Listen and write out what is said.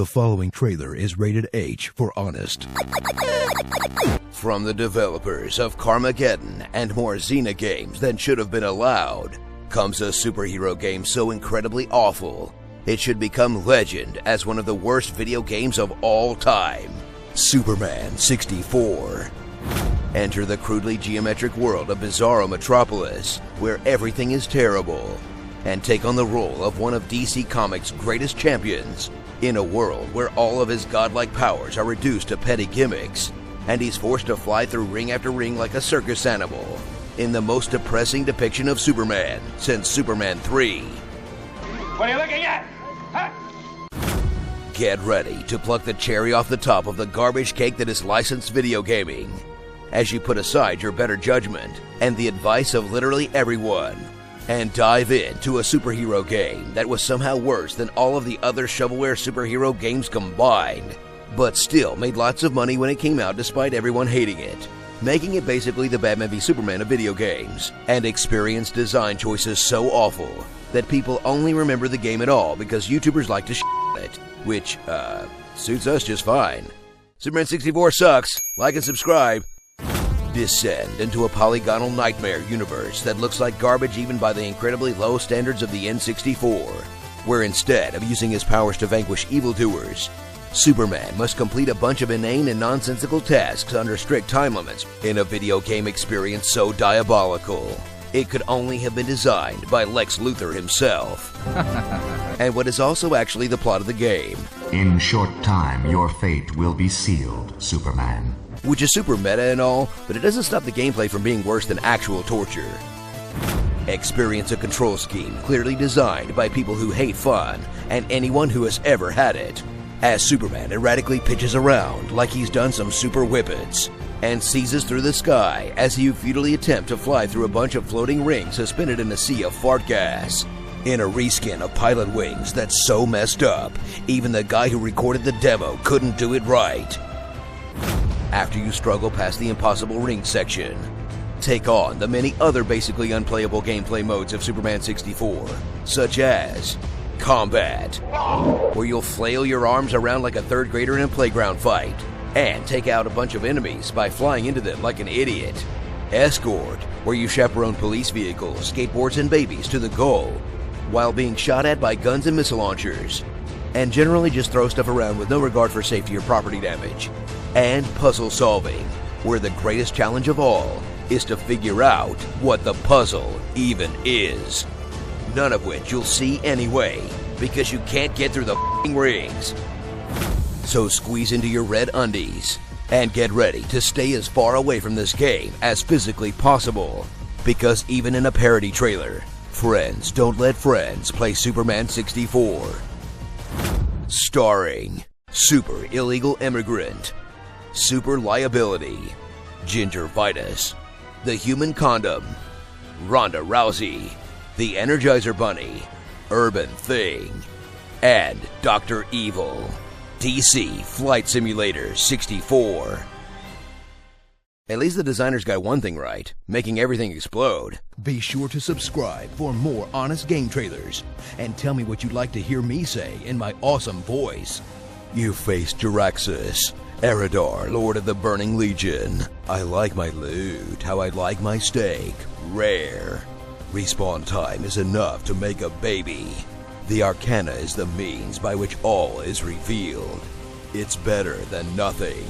The following trailer is rated H for honest. From the developers of Carmageddon and more Xena games than should have been allowed, comes a superhero game so incredibly awful, it should become legend as one of the worst video games of all time. Superman 64. Enter the crudely geometric world of Bizarro Metropolis, where everything is terrible, and take on the role of one of DC Comics' greatest champions, in a world where all of his godlike powers are reduced to petty gimmicks, and he's forced to fly through ring after ring like a circus animal, in the most depressing depiction of Superman since Superman 3. What are you looking at? Huh? Get ready to pluck the cherry off the top of the garbage cake that is licensed video gaming, as you put aside your better judgment and the advice of literally everyone, and dive into a superhero game that was somehow worse than all of the other shovelware superhero games combined, but still made lots of money when it came out despite everyone hating it, making it basically the Batman v Superman of video games, and experienced design choices so awful that people only remember the game at all because YouTubers like to on it, which, suits us just fine. Superman 64 sucks. Like and subscribe. Descend into a polygonal nightmare universe that looks like garbage even by the incredibly low standards of the N64, where instead of using his powers to vanquish evildoers, Superman must complete a bunch of inane and nonsensical tasks under strict time limits in a video game experience so diabolical it could only have been designed by Lex Luthor himself. And what is also actually the plot of the game. In short time, your fate will be sealed, Superman. Which is super meta and all, but it doesn't stop the gameplay from being worse than actual torture. Experience a control scheme clearly designed by people who hate fun and anyone who has ever had it, as Superman erratically pitches around like he's done some super whippets, and seizes through the sky as he futilely attempts to fly through a bunch of floating rings suspended in a sea of fart gas, in a reskin of Pilot Wings that's so messed up, even the guy who recorded the demo couldn't do it right. After you struggle past the impossible ring section, take on the many other basically unplayable gameplay modes of Superman 64, such as Combat, where you'll flail your arms around like a third grader in a playground fight, and take out a bunch of enemies by flying into them like an idiot. Escort, where you chaperone police vehicles, skateboards, and babies to the goal, while being shot at by guns and missile launchers, and generally just throw stuff around with no regard for safety or property damage. And puzzle solving, where the greatest challenge of all is to figure out what the puzzle even is. None of which you'll see anyway, because you can't get through the f***ing rings. So squeeze into your red undies, and get ready to stay as far away from this game as physically possible, because even in a parody trailer, friends don't let friends play Superman 64. Starring Super Illegal Immigrant, Super Liability, Ginger Vitus, The Human Condom, Ronda Rousey, The Energizer Bunny, Urban Thing, and Dr. Evil. DC Flight Simulator 64. At least the designers got one thing right, making everything explode. Be sure to subscribe for more honest game trailers, and tell me what you'd like to hear me say in my awesome voice. You face Jiraxis, Eridar, Lord of the Burning Legion. I like my loot, how I like my steak, rare. Respawn time is enough to make a baby. The Arcana is the means by which all is revealed. It's better than nothing.